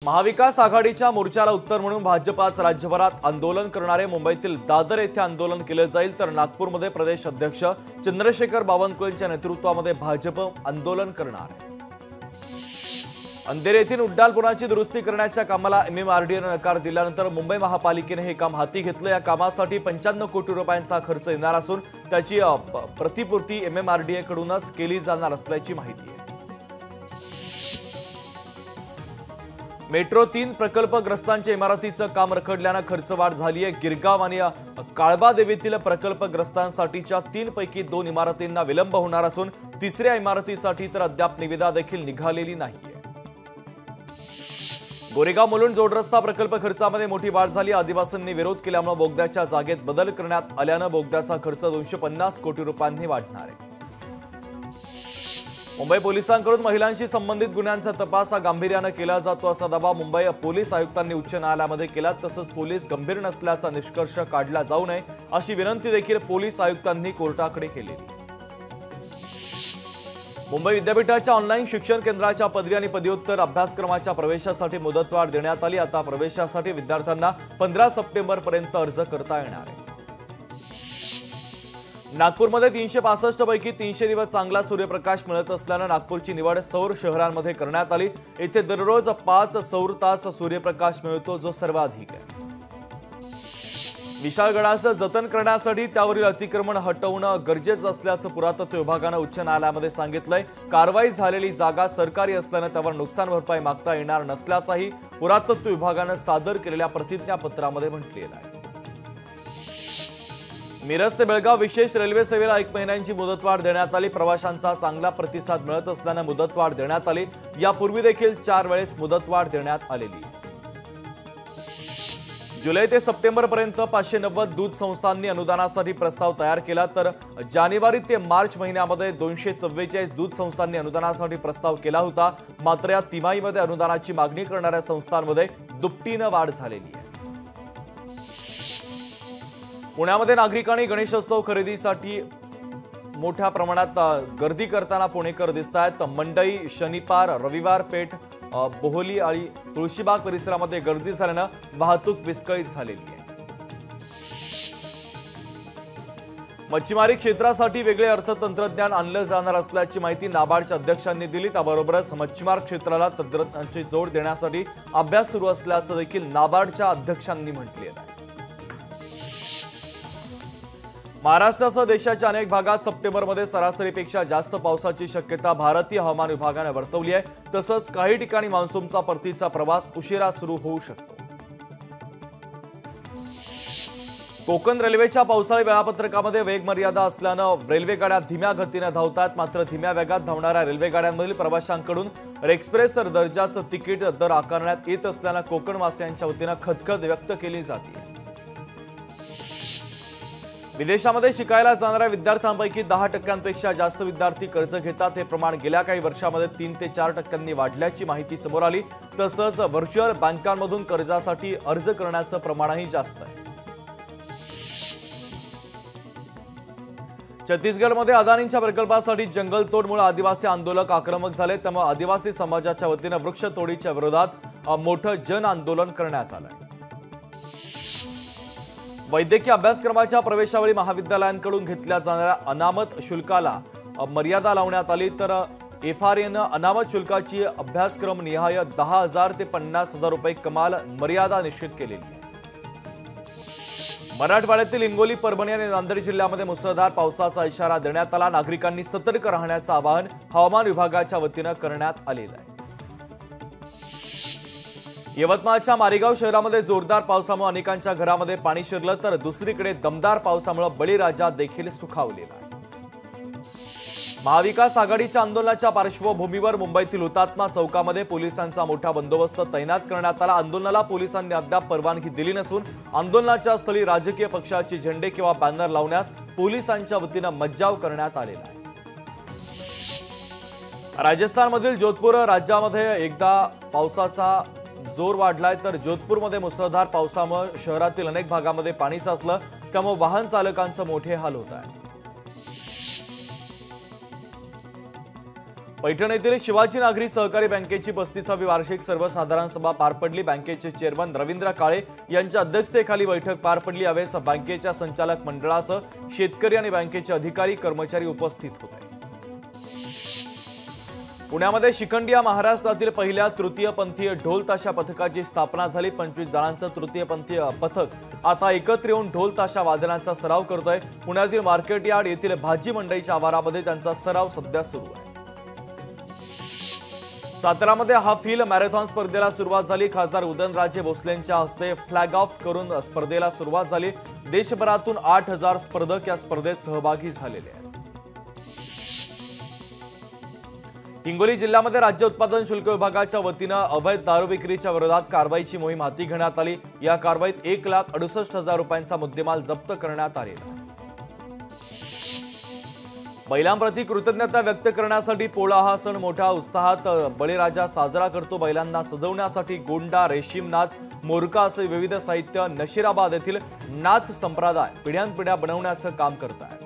महाविकास आघाडीच्या मोर्चाला उत्तर म्हणून भाजपाच राज्यभरात आंदोलन करणारे मुंबईतील दादर येथे आंदोलन केले जाईल, तर नागपूरमध्ये प्रदेश अध्यक्ष चंद्रशेखर बावनकुळेंच्या नेतृत्वामध्ये भाजप आंदोलन करणार आहे। अंधेरी येथील उड्डाणपुलाची दुरुस्ती करण्याच्या कामाला MMRDAने नकार दिल्यानंतर मुंबई महापालिकेने हे काम हाती घेतले। या कामासाठी 95 कोटी रुपयांचा खर्च येणार असून त्याची प्रतिपूर्ती MMRDA कडूनच केली जाणार असल्याची माहिती आहे। मेट्रो 3 प्रकल्पग्रस्तांच्या इमारतीचं काम रखडल्याने खर्चवाढ झाली आहे। गिरगाव आणि काळबादेवीतील प्रकल्पग्रस्तांसाठीच्या 3 पैकी 2 इमारतींना विलंब होणार असून तिसऱ्या इमारतीसाठी तर अद्याप निविदा देखील निघालेली नाहीये। गोरेगाव मुलुंड जोडरस्ता प्रकल्प खर्चामध्ये मोठी वाढ झाली। आदिवासींनी विरोध केल्यामुळे बोगद्याच्या जागेत बदल करण्यात आल्याने बोगद्याचा खर्च 250 कोटी रुपयांनी वाढणार आहे। मुंबई पोलिसांकडून महिलांशी संबंधित गुन्ह्यांचा तपास गांभीर्याने केला जातो असा दावा मुंबई पोलीस आयुक्तांनी उच्च न्यायालयामध्ये केला। तसंच पोलीस गंभीर नसल्याचा निष्कर्ष काढला जाऊ नये अशी विनंती देखील पोलीस आयुक्तांनी कोर्टाकडे केलेली। मुंबई विद्यापीठाच्या ऑनलाईन शिक्षण केंद्राच्या पदवी आणि पदव्युत्तर अभ्यासक्रमाच्या प्रवेशासाठी मुदतवाढ देण्यात आली। आता प्रवेशासाठी विद्यार्थ्यांना 15 सप्टेंबरपर्यंत अर्ज करता येणार आहे। नागपूरमध्ये 365 पैकी 300 दिवस चांगला सूर्यप्रकाश मिळत असल्याने नागपूरची निवड सौर शहरांमध्ये करण्यात आली। येथे दररोज 5 सौर तास सूर्यप्रकाश मिळतो, जो सर्वाधिक आहे। विशाळगडाचं जतन करण्यासाठी त्यावरील अतिक्रमण हटवणं गरजेचं असल्याचं पुरातत्व विभागाने उच्च न्यायालयामध्ये सांगितलंय। कारवाई झालेली जागा सरकारी असल्याने त्यावर नुकसान भरपाई मागता येणार नसल्याचंही पुरातत्व विभागाने सादर केलेल्या प्रतिज्ञापत्रामध्ये म्हटलेलं आहे। मिरज ते बेळगाव विशेष रेल्वे सेवेला 1 महिन्यांची मुदतवाढ देण्यात आली। प्रवाशांचा चांगला प्रतिसाद मिळत असल्याने मुदतवाढ देण्यात आली। यापूर्वी देखील 4 वेळेस मुदतवाढ देण्यात आलेली आहे। जुलै ते सप्टेंबरपर्यंत 590 दूध संस्थांनी अनुदानासाठी प्रस्ताव तयार केला, तर जानेवारी ते मार्च महिन्यामध्ये 244 दूध संस्थांनी अनुदानासाठी प्रस्ताव केला होता। मात्र या तिमाहीमध्ये अनुदानाची मागणी करणाऱ्या संस्थांमध्ये दुपटीने वाढ झालेली आहे। पुण्यामध्ये नागरिकांनी गणेशोत्सव खरेदीसाठी मोठ्या प्रमाणात गर्दी करताना पुणेकर दिसतात। मंडई, शनिवार, रविवार पेठ, बोहली आणि तुळशीबाग परिसरामध्ये गर्दी झाल्याने वाहतूक विस्कळीत झालेली आहे। मच्छीमारी क्षेत्रासाठी वेगळे अर्थतंत्रज्ञान आणलं जाणार असल्याची माहिती नाबार्डच्या अध्यक्षांनी दिली। त्याबरोबरच मच्छीमार क्षेत्राला तंत्रज्ञानाची जोड देण्यासाठी अभ्यास सुरू असल्याचं देखील नाबार्डच्या अध्यक्षांनी म्हटलेलं आहे। महाराष्ट्रासह देशाच्या अनेक भागात सप्टेंबरमध्ये सरासरीपेक्षा जास्त पावसाची शक्यता भारतीय हवामान विभागाने वर्तवली आहे। तसंच काही ठिकाणी मान्सूनचा परतीचा प्रवास उशिरा सुरू होऊ शकतो। कोकण रेल्वेच्या पावसाळी वेळापत्रकामध्ये वेग मर्यादा असल्याने रेल्वे गाड्या धीम्या गतीने धावतात। मात्र धीम्या वेगात धावणाऱ्या रेल्वे गाड्यांमधील प्रवाशांकडून एक्सप्रेस दर्जाचं तिकीट दर आकारण्यात येत असल्याने कोकणवासियांच्या वतीने खदखद व्यक्त केली जाते। विदेशामध्ये शिकायला जाणाऱ्या विद्यार्थ्यांपैकी 10% जास्त विद्यार्थी कर्ज घेतात। हे प्रमाण गेल्या काही वर्षांमध्ये 3 ते 4% वाढल्याची माहिती समोर आली। तसंच व्हर्च्युअल बँकांमधून कर्जासाठी अर्ज करण्याचं प्रमाणही जास्त आहे। छत्तीसगडमध्ये अदानींच्या प्रकल्पासाठी जंगलतोडमुळे आदिवासी आंदोलक आक्रमक झाले। त्यामुळे आदिवासी समाजाच्या वतीने वृक्षतोडीच्या विरोधात मोठं जन आंदोलन करण्यात आलं। वैद्यकीय अभ्यासक्रमाच्या प्रवेशावेळी महाविद्यालयांकडून घेतल्या जाणाऱ्या अनामत शुल्काला मर्यादा लावण्यात आली, तर FRAनं अनामत शुल्काची अभ्यासक्रम निहाय 10,000 ते 50,000 रुपये कमाल मर्यादा निश्चित केलेली आहे। मराठवाड्यातील हिंगोली, परभणी आणि नांदेड जिल्ह्यामध्ये मुसळधार पावसाचा इशारा देण्यात आला। नागरिकांनी सतर्क राहण्याचं आवाहन हवामान विभागाच्या वतीनं करण्यात आलेलं आहे। यवतमाळच्या मारेगाव शहरामध्ये जोरदार पावसामुळे अनेकांच्या घरामध्ये पाणी शिरलं, तर दुसरीकडे दमदार पावसामुळे बळीराजा देखील सुखावलेला आहे। महाविकास आघाडीच्या आंदोलनाच्या पार्श्वभूमीवर मुंबईतील हुतात्मा चौकामध्ये पोलिसांचा मोठा बंदोबस्त तैनात करण्यात आला। आंदोलनाला पोलिसांनी अद्याप परवानगी दिली नसून आंदोलनाच्या स्थळी राजकीय पक्षाचे झेंडे किंवा बॅनर लावण्यास पोलिसांच्या वतीने मज्जाव करण्यात आलेला आहे। राजस्थानमधील जोधपूर राज्यामध्ये एकदा पावसाचा जोर वाढलाय, तर जोधपूरमध्ये मुसळधार पावसामुळे शहरातील अनेक भागामध्ये पाणी साचलं। त्यामुळे वाहन चालकांचे मोठे हाल होत आहेत। पैठण येथील शिवाजी नागरी सहकारी बँकेची 35वी वार्षिक सर्वसाधारण सभा पार पडली। बँकेचे चेअरमन रवींद्र काळे यांच्या अध्यक्षतेखाली बैठक पार पडली। यावेळेस बँकेच्या संचालक मंडळासह शेतकरी आणि बँकेचे अधिकारी कर्मचारी उपस्थित होते। पुण्यामध्ये शिखंडिया महाराष्ट्रातील पहिल्या तृतीयपंथीय ढोल ताशा पथकाची स्थापना झाली। 25 जणांचं तृतीयपंथीय पथक आता एकत्र येऊन ढोल ताशा वादनाचा सराव करतोय। पुण्यातील मार्केट यार्ड येथील भाजी मंडईच्या आवारामध्ये त्यांचा सराव सध्या सुरू आहे। सातारामध्ये हाफ हिल मॅरेथॉन स्पर्धेला सुरुवात झाली। खासदार उदयनराजे भोसलेंच्या हस्ते फ्लॅग ऑफ करून स्पर्धेला सुरुवात झाली। देशभरातून 8000 स्पर्धक या स्पर्धेत सहभागी झालेले आहेत। हिंगोली जिल्ह्यामध्ये राज्य उत्पादन शुल्क विभागाच्या वतीनं अवैध दारू विक्रीच्या विरोधात कारवाईची मोहीम हाती घेण्यात आली। या कारवाईत 1,68,000 रुपयांचा मुद्देमाल जप्त करण्यात आलेला आहे। बैलांप्रती कृतज्ञता व्यक्त करण्यासाठी पोळा हा सण मोठ्या उत्साहात बळीराजा साजरा करतो। बैलांना सजवण्यासाठी गोंडा, रेशीमनाथ, मोरका असे विविध साहित्य नशिराबाद येथील नाथ संप्रदाय पिढ्यानपिढ्या बनवण्याचं काम करत आहेत।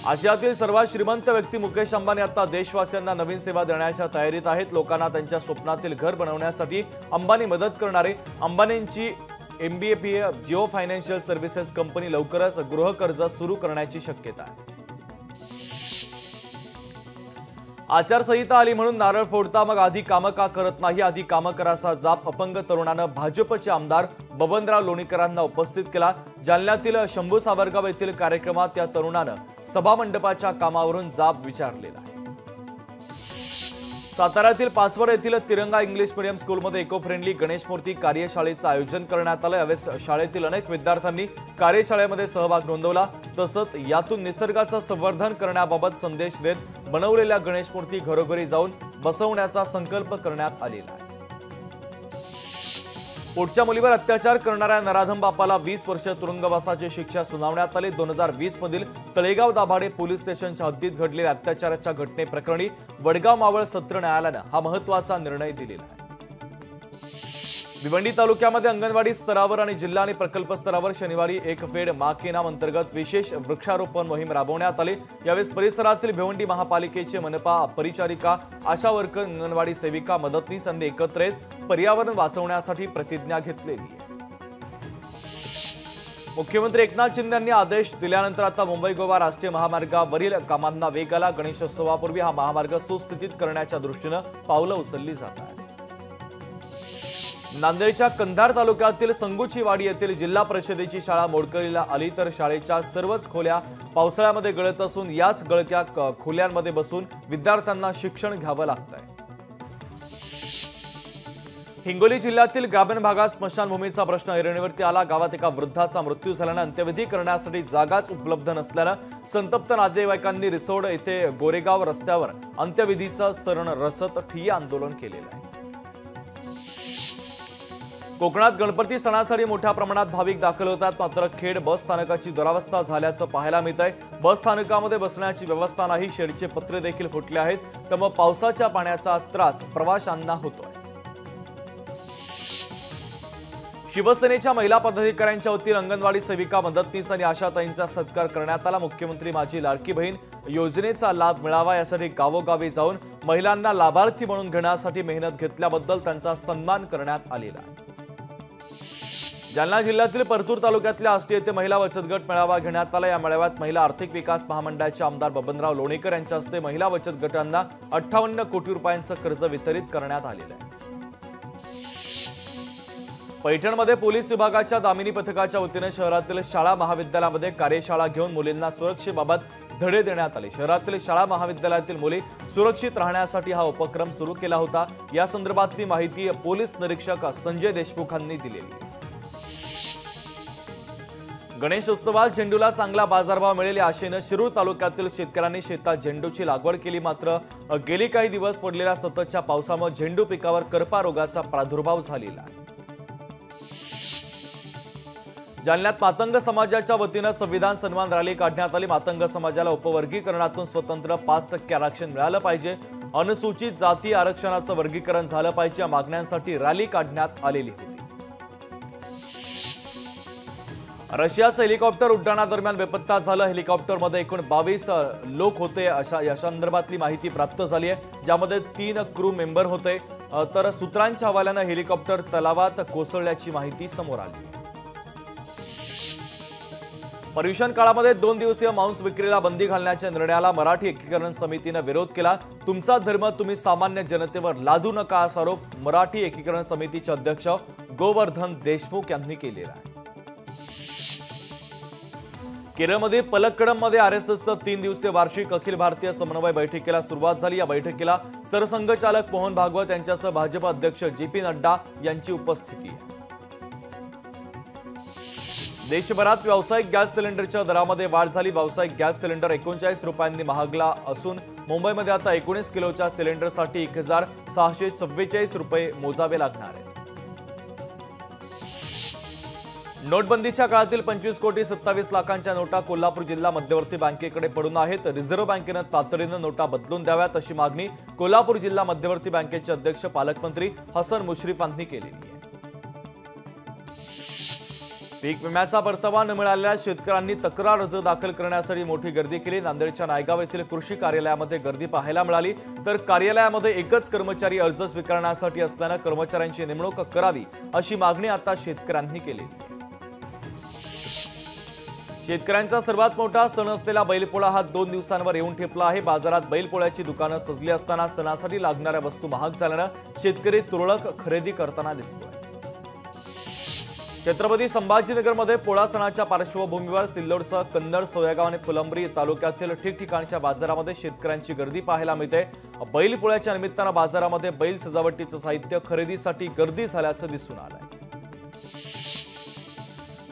आशियातील सर्वात श्रीमंत व्यक्ती मुकेश अंबानी आता देशवासियांना नवीन सेवा देण्याच्या तयारीत आहेत। लोकांना त्यांच्या स्वप्नातील घर बनवण्यासाठी अंबानी मदत करणारे अंबानींची MBAPA Jio financial services company लवकरच गृहकर्ज सुरू करण्याची शक्यता आहे। आचारसंहिता आली म्हणून नारळ फोडता, मग आधी कामं का करत नाही? आधी कामं करासा जाप अपंग तरुणानं भाजपचे आमदार बबनराव लोणीकरांना उपस्थित केला। जालन्यातील शंभू सावरगाव येथील कार्यक्रमात त्या तरुणानं सभामंडपाच्या कामावरून जाब विचारलेला आहे। साताऱ्यातील पाचवड येथील तिरंगा इंग्लिश मीडियम स्कूलमध्ये इको फ्रेंडली गणेश मूर्ती कार्यशाळेचं आयोजन करण्यात आलं। यावेळेस शाळेतील अनेक विद्यार्थ्यांनी कार्यशाळेमध्ये सहभाग नोंदवला। तसंच यातून निसर्गाचं संवर्धन करण्याबाबत संदेश देत बनवलेल्या गणेश मूर्ती घरोघरी जाऊन बसवण्याचा संकल्प करण्यात आलेला आहे। पोटच्या मुलीवर अत्याचार करणाऱ्या नराधम बापाला 20 वर्ष तुरुंगवासाची शिक्षा सुनावण्यात आली। 2020 मधील तळेगाव दाभाडे पोलीस स्टेशनच्या हद्दीत घडलेल्या अत्याचाराच्या घटनेप्रकरणी वडगाव मावळ सत्र न्यायालयानं हा महत्त्वाचा निर्णय दिलेला आहे। भिवंडी तालुक्यामध्ये अंगणवाडी स्तरावर आणि जिल्हा आणि प्रकल्प स्तरावर शनिवारी एक फेड मा के नाम अंतर्गत विशेष वृक्षारोपण मोहीम राबवण्यात आली। यावेळी परिसरातील भिवंडी महापालिकेचे मनपा परिचारिका, आशा वर्कर, अंगणवाडी सेविका, मदतनीस यांनी एकत्र येत पर्यावरण वाचवण्यासाठी प्रतिज्ञा घेतलेली आहे। मुख्यमंत्री एकनाथ शिंदे यांनी आदेश दिल्यानंतर आता मुंबई गोवा राष्ट्रीय महामार्गावरील कामांना वेग आला। गणेशोत्सवापूर्वी हा महामार्ग सुस्थितीत करण्याच्या दृष्टीनं पावलं उचलली जात आहेत। नांदेडच्या कंधार तालुक्यातील संगुचीवाडी येथील जिल्हा परिषदेची शाळा मोडकळीला आली, तर शाळेच्या सर्वच खोल्या पावसाळ्यामध्ये गळत असून याच गळक्या खोल्यांमध्ये बसून विद्यार्थ्यांना शिक्षण घ्यावं लागतंय। हिंगोली जिल्ह्यातील ग्रामीण भागात स्मशानभूमीचा प्रश्न ऐरणीवरती आला। गावात एका वृद्धाचा मृत्यू झाल्यानं अंत्यविधी करण्यासाठी जागाच उपलब्ध नसल्यानं संतप्त नातेवाईकांनी रिसोड येथे गोरेगाव रस्त्यावर अंत्यविधीचं स्तरण रचत ठिय्या आंदोलन केलेलं आहे। कोकणात गणपती सणासाठी मोठ्या प्रमाणात भाविक दाखल होतात, मात्र खेड बस स्थानकाची दुरावस्था झाल्याचं पाहायला मिळतंय। बस स्थानकामध्ये बसण्याची व्यवस्था नाही, शेडचे पत्रे देखील फुटले आहेत, त्यामुळे पावसाच्या पाण्याचा त्रास प्रवाशांना होतोय। शिवसेनेच्या महिला पदाधिकाऱ्यांच्या वतीने अंगणवाडी सेविका, मदतनीस आणि आशाताईंचा सत्कार करण्यात आला। मुख्यमंत्री माझी लाडकी बहीण योजनेचा लाभ मिळावा यासाठी गावोगावी जाऊन महिलांना लाभार्थी म्हणून घेण्यासाठी मेहनत घेतल्याबद्दल त्यांचा सन्मान करण्यात आलेला आहे। जालना जिल्ह्यातील परतूर तालुक्यातल्या आष्टी येथे महिला बचत गट मेळावा घेण्यात आला। या मेळाव्यात महिला आर्थिक विकास महामंडळाचे आमदार बबनराव लोणीकर यांच्या हस्ते महिला बचत गटांना 58 कोटी रुपयांचं कर्ज वितरित करण्यात आलेलं आहे। पैठणमध्ये पोलीस विभागाच्या दामिनी पथकाच्या वतीने शहरातील शाळा महाविद्यालयामध्ये कार्यशाळा घेऊन मुलींना सुरक्षेबाबत धडे देण्यात आले। शहरातील शाळा महाविद्यालयातील मुली सुरक्षित राहण्यासाठी हा उपक्रम सुरू केला होता। या संदर्भातली माहिती पोलीस निरीक्षक संजय देशमुखांनी दिलेली आहे। गणेशोत्सवात झेंडूला चांगला बाजारभाव मिळेल या आशेने शिरूर तालुक्यातील शेतकऱ्यांनी शेतात झेंडूची लागवड केली, मात्र गेली काही दिवस पडलेल्या सततच्या पावसामुळे झेंडू पिकावर करपा रोगाचा प्रादुर्भाव झालेला आहे। जालन्यात मातंग समाजाच्या वतीने संविधान सन्मान रॅली काढण्यात आली। मातंग समाजाला उपवर्गीकरणातून स्वतंत्र 5% आरक्षण मिळालं पाहिजे, अनुसूचित जाती आरक्षणाचं वर्गीकरण झालं पाहिजे या मागण्यांसाठी रॅली काढण्यात आलेली होती। रशियाचं हेलिकॉप्टर उड्डाणादरम्यान बेपत्ता झालं। हेलिकॉप्टरमध्ये एकूण 22 लोक होते अशा या संदर्भातली माहिती प्राप्त झाली आहे, ज्यामध्ये 3 क्रू मेंबर होते। तर सूत्रांच्या हवाल्यानं हेलिकॉप्टर तलावात कोसळल्याची माहिती समोर आली आहे। पर्युषण काळामध्ये 2 दिवसीय मांस विक्रीला बंदी घालण्याच्या निर्णयाला मराठी एकीकरण समितीने विरोध केला। तुमचा धर्म तुम्ही सामान्य जनतेवर लादू नका असा आरोप मराठी एकीकरण समितीचे अध्यक्ष गोवर्धन देशमुख यांनी केलेला आहे। केरळमध्ये पलक्कडममध्ये आरएसएसचं 3 दिवसीय वार्षिक अखिल भारतीय समन्वय बैठकीला सुरुवात झाली। या बैठकीला सरसंघचालक मोहन भागवत यांच्यासह भाजप अध्यक्ष जेपी नड्डा यांची उपस्थिती आहे। देशभरात व्यावसायिक गॅस सिलेंडरच्या दरामध्ये वाढ झाली। व्यावसायिक गॅस सिलेंडर 39 रुपयांनी महागला असून मुंबईमध्ये आता 19 किलोच्या सिलेंडरसाठी 1644 रुपये मोजावे लागणार आहेत। नोटबंदीच्या काळातील 25 कोटी 27 लाखांच्या नोटा कोल्हापूर जिल्हा मध्यवर्ती बँकेकडे पडून आहेत। रिझर्व्ह बँकेनं तातडीनं नोटा बदलून द्याव्यात अशी मागणी कोल्हापूर जिल्हा मध्यवर्ती बँकेचे अध्यक्ष पालकमंत्री हसन मुश्रीफ यांनी केलेली आहे। पीक विम्याचा परतावा न मिळालेल्या शेतकऱ्यांनी तक्रार अर्ज दाखल करण्यासाठी मोठी गर्दी केली। नांदेडच्या नायगाव येथील कृषी कार्यालयामध्ये गर्दी पाहायला मिळाली, तर कार्यालयामध्ये एकच कर्मचारी अर्ज स्वीकारण्यासाठी असल्यानं कर्मचाऱ्यांची नेमणूक करावी अशी मागणी आता शेतकऱ्यांनी केलेली आहे। शेतकऱ्यांचा सर्वात मोठा सण असलेला बैलपोळा हा 2 दिवसांवर येऊन ठेपला आहे। बाजारात बैलपोळ्याची दुकानं सजली असताना सणासाठी लागणाऱ्या वस्तू महाग झाल्यानं शेतकरी तुरळक खरेदी करताना दिसतोय। छत्रपती संभाजीनगरमध्ये पोळा सणाच्या पार्श्वभूमीवर सिल्लोडसह कन्नड, सोयगाव आणि फुलंब्री तालुक्यातील ठिकठिकाणच्या बाजारामध्ये शेतकऱ्यांची गर्दी पाहायला मिळते। बैलपोळ्याच्या निमित्तानं बाजारामध्ये बैल सजावटीचं साहित्य खरेदीसाठी गर्दी झाल्याचं दिसून आलंय।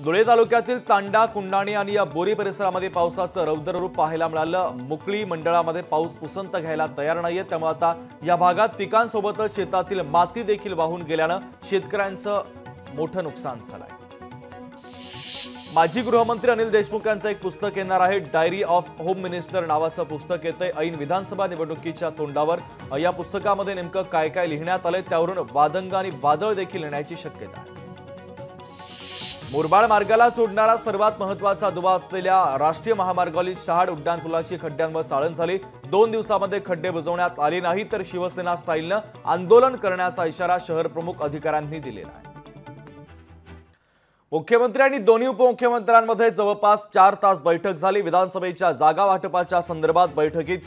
धुळे तालुक्यातील तांडा, कुंडाणी आणि या बोरी परिसरामध्ये पावसाचं रौद्र रूप पाहायला मिळालं। मुकळी मंडळामध्ये पाऊस उसंत घ्यायला तयार नाहीये, त्यामुळे आता या भागात पिकांसोबतच शेतातील माती देखील वाहून गेल्यानं शेतकऱ्यांचं मोठं नुकसान झालंय। माजी गृहमंत्री अनिल देशमुख यांचं एक पुस्तक येणार आहे। डायरी ऑफ होम मिनिस्टर नावाचं पुस्तक येतंय। ऐन विधानसभा निवडणुकीच्या तोंडावर या पुस्तकामध्ये नेमकं काय काय लिहिण्यात आलंय त्यावरून वादंग आणि वादळ देखील येण्याची शक्यता आहे। मुरबाड मार्गाला जोडणारा सर्वात महत्त्वाचा दुवा असलेल्या राष्ट्रीय महामार्गावरील शहाड उड्डाणपुलाची खड्ड्यांवर चाळण झाली। 2 दिवसांमध्ये खड्डे बुजवण्यात आले नाही तर शिवसेना स्टाईलनं आंदोलन करण्याचा इशारा शहर प्रमुख अधिकाऱ्यांनी दिलेला आहे। मुख्यमंत्री आणि दोन्ही उपमुख्यमंत्र्यांमध्ये जवळपास 4 तास बैठक झाली। विधानसभेच्या जागा वाटपाच्या संदर्भात बैठकीत